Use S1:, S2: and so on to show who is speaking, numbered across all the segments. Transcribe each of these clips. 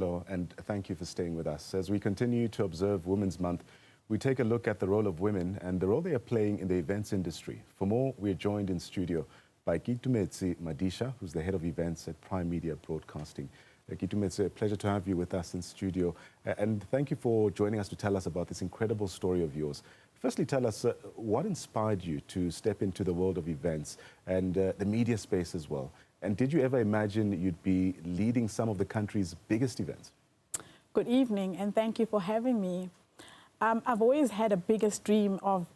S1: Hello, and thank you for staying with us. As we continue to observe Women's Month, we take a look at the role of women and the role they are playing in the events industry. For more, we are joined in studio by Keitumetse Madisha, who's the head of events at Primedia Broadcasting. Keitumetse, a pleasure to have you with us in studio. And thank you for joining us to tell us about this incredible story of yours. Firstly, tell us what inspired you to step into the world of events and the media space as well. And did you ever imagine you'd be leading some of the country's biggest events?
S2: Good evening, and thank you for having me. I've always had a biggest dream of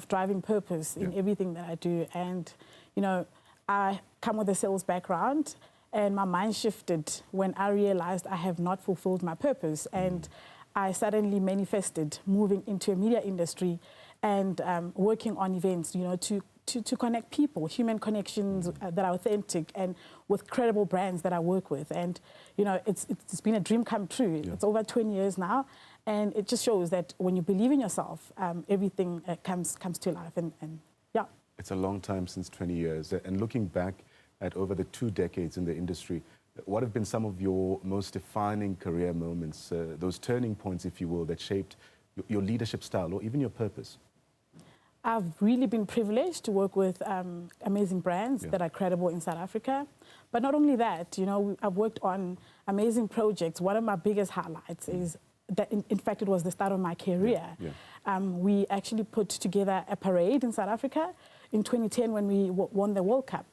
S2: driving purpose in everything that I do. And, you know, I come with a sales background, and my mind shifted when I realized I have not fulfilled my purpose. And I suddenly manifested moving into a media industry and working on events, you know, to connect people, human connections that are authentic and with credible brands that I work with. And, you know, it's been a dream come true. Yeah. It's over 20 years now. And it just shows that when you believe in yourself, everything comes to life. And yeah.
S1: It's a long time, since 20 years. And looking back at over the 2 decades in the industry, what have been some of your most defining career moments, those turning points, if you will, that shaped your leadership style or even your purpose?
S2: I've really been privileged to work with amazing brands that are credible in South Africa. But not only that, you know, I've worked on amazing projects. One of my biggest highlights is that, in fact, it was the start of my career. We actually put together a parade in South Africa in 2010 when we won the World Cup.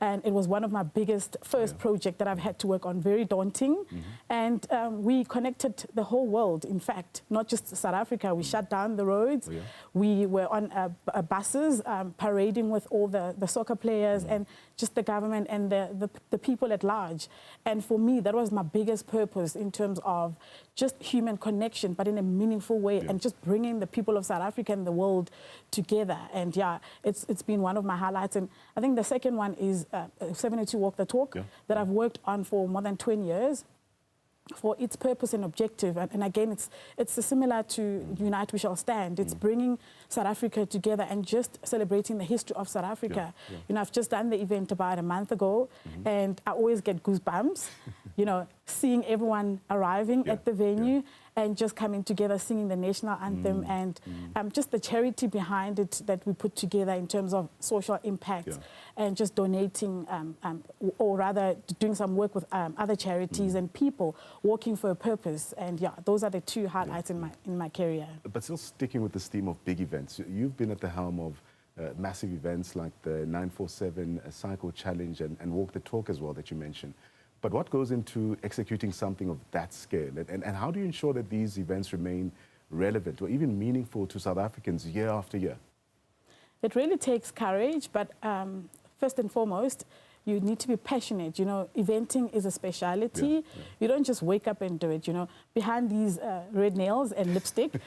S2: And it was one of my biggest first projects that I've had to work on, very daunting. And we connected the whole world, in fact, not just South Africa. We shut down the roads. We were on buses parading with all the soccer players and just the government and the people at large. And for me, that was my biggest purpose in terms of just human connection, but in a meaningful way, and just bringing the people of South Africa and the world together. And yeah, it's been one of my highlights. And I think the second one is 72 Walk the Talk that I've worked on for more than 20 years for its purpose and objective. And again, it's similar to Unite We Shall Stand. It's bringing South Africa together and just celebrating the history of South Africa. You know, I've just done the event about a month ago, and I always get goosebumps, you know, seeing everyone arriving at the venue and just coming together, singing the national anthem, and just the charity behind it that we put together in terms of social impact and just donating, or rather doing some work with other charities and people working for a purpose. And yeah, those are the 2 highlights in my career.
S1: But still sticking with this theme of big events, you've been at the helm of massive events like the 947 Cycle Challenge and Walk the Talk as well that you mentioned. But what goes into executing something of that scale? And how do you ensure that these events remain relevant or even meaningful to South Africans year after year?
S2: It really takes courage, but first and foremost, you need to be passionate. You know, eventing is a speciality. You don't just wake up and do it. You know, behind these red nails and lipstick,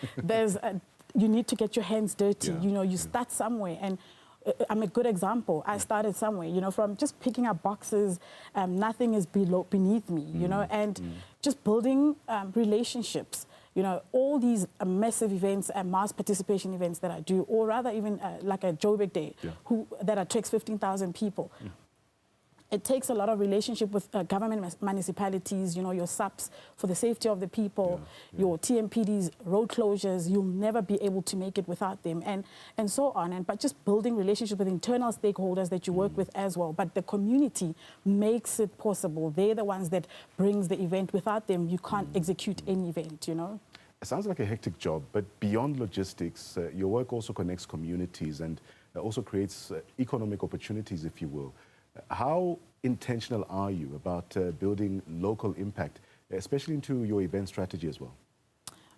S2: you need to get your hands dirty. You know, you start somewhere. And I'm a good example. I started somewhere, you know, from just picking up boxes. Nothing is beneath me, you know, and just building relationships. You know, all these massive events and mass participation events that I do, or rather even like a Joburg Day, that attracts 15,000 people. It takes a lot of relationship with government municipalities, you know, your SAPs for the safety of the people, your TMPDs, road closures. You'll never be able to make it without them, and so on. But just building relationships with internal stakeholders that you work with as well. But the community makes it possible. They're the ones that brings the event. Without them, you can't execute any event, you know.
S1: It sounds like a hectic job, but beyond logistics, your work also connects communities and also creates economic opportunities, if you will. How intentional are you about building local impact, especially into your event strategy as well?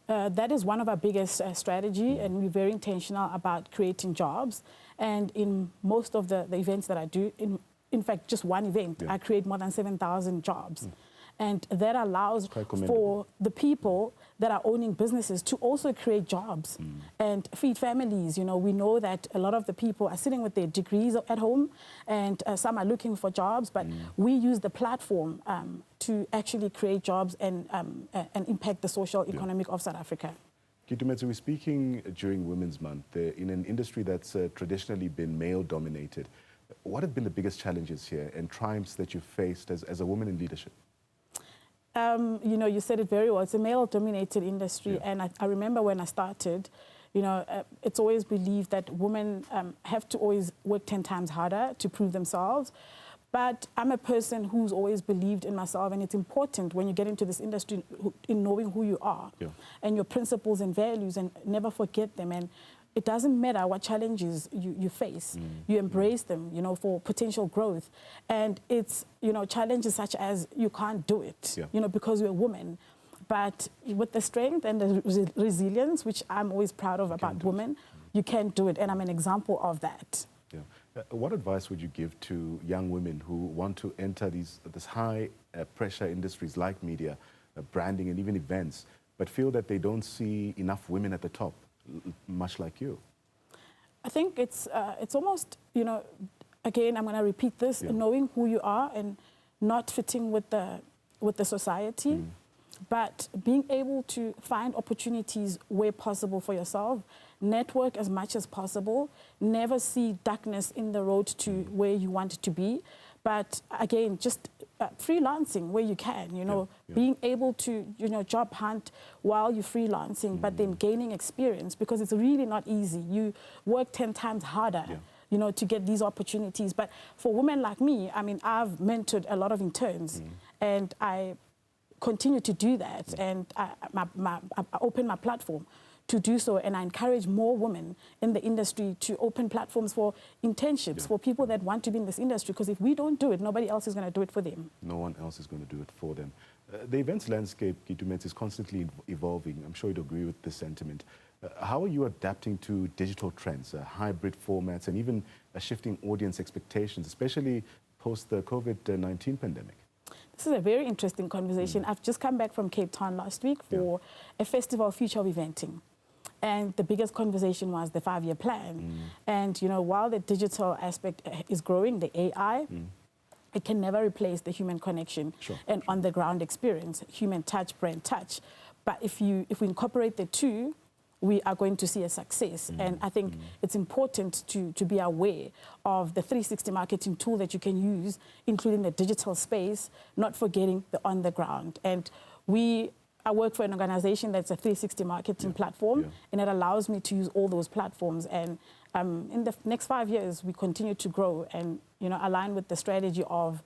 S2: That is one of our biggest strategy, and we're very intentional about creating jobs. And in most of the events that I do, in fact, just one event, I create more than 7,000 jobs. And that allows for the people that are owning businesses to also create jobs and feed families. You know, we know that a lot of the people are sitting with their degrees at home, and some are looking for jobs, but we use the platform to actually create jobs and impact the social economic of South Africa.
S1: Keitumetse, we're speaking during Women's Month in an industry that's traditionally been male-dominated. What have been the biggest challenges here and triumphs that you've faced as a woman in leadership?
S2: You know, you said it very well. It's a male-dominated industry, and I remember when I started, you know, it's always believed that women have to always work 10 times harder to prove themselves. But I'm a person who's always believed in myself, and it's important when you get into this industry in knowing who you are and your principles and values, and never forget them. And it doesn't matter what challenges you face. You embrace them, you know, for potential growth. And it's, you know, challenges such as you can't do it, you know, because you're a woman. But with the strength and the resilience, which I'm always proud of about women, you can do it. And I'm an example of that.
S1: What advice would you give to young women who want to enter this high pressure industries like media, branding, and even events, but feel that they don't see enough women at the top, much like you?
S2: I think it's almost, you know, again, I'm going to repeat this, knowing who you are and not fitting with the society, but being able to find opportunities where possible for yourself, network as much as possible, never see darkness in the road to where you want to be. But again, just freelancing where you can, you know, being able to, you know, job hunt while you're freelancing, but then gaining experience, because it's really not easy. You work 10 times harder, you know, to get these opportunities. But for women like me, I mean, I've mentored a lot of interns, and I continue to do that. And I open my platform to do so, and I encourage more women in the industry to open platforms for internships, for people that want to be in this industry, because if we don't do it, nobody else is going to do it for them.
S1: No one else is going to do it for them. The events landscape, Keitumetse, is constantly evolving. I'm sure you'd agree with this sentiment. How are you adapting to digital trends, hybrid formats, and even shifting audience expectations, especially post the COVID-19 pandemic?
S2: This is a very interesting conversation. I've just come back from Cape Town last week for a festival, Future of Eventing. And the biggest conversation was the 5-year plan. And, you know, while the digital aspect is growing, the AI, it can never replace the human connection and on-the-ground experience, human touch, brand touch. But if we incorporate the two, we are going to see a success. And I think it's important to be aware of the 360 marketing tool that you can use, including the digital space, not forgetting the on-the-ground. And I work for an organization that's a 360 marketing platform, and it allows me to use all those platforms. And in the next 5 years, we continue to grow and, you know, align with the strategy of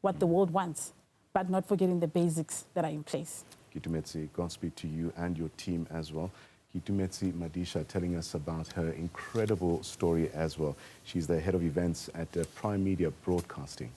S2: what the world wants, but not forgetting the basics that are in place.
S1: Keitumetse, Godspeed to you and your team as well. Keitumetse Madisha telling us about her incredible story as well. She's the head of events at Primedia Broadcasting.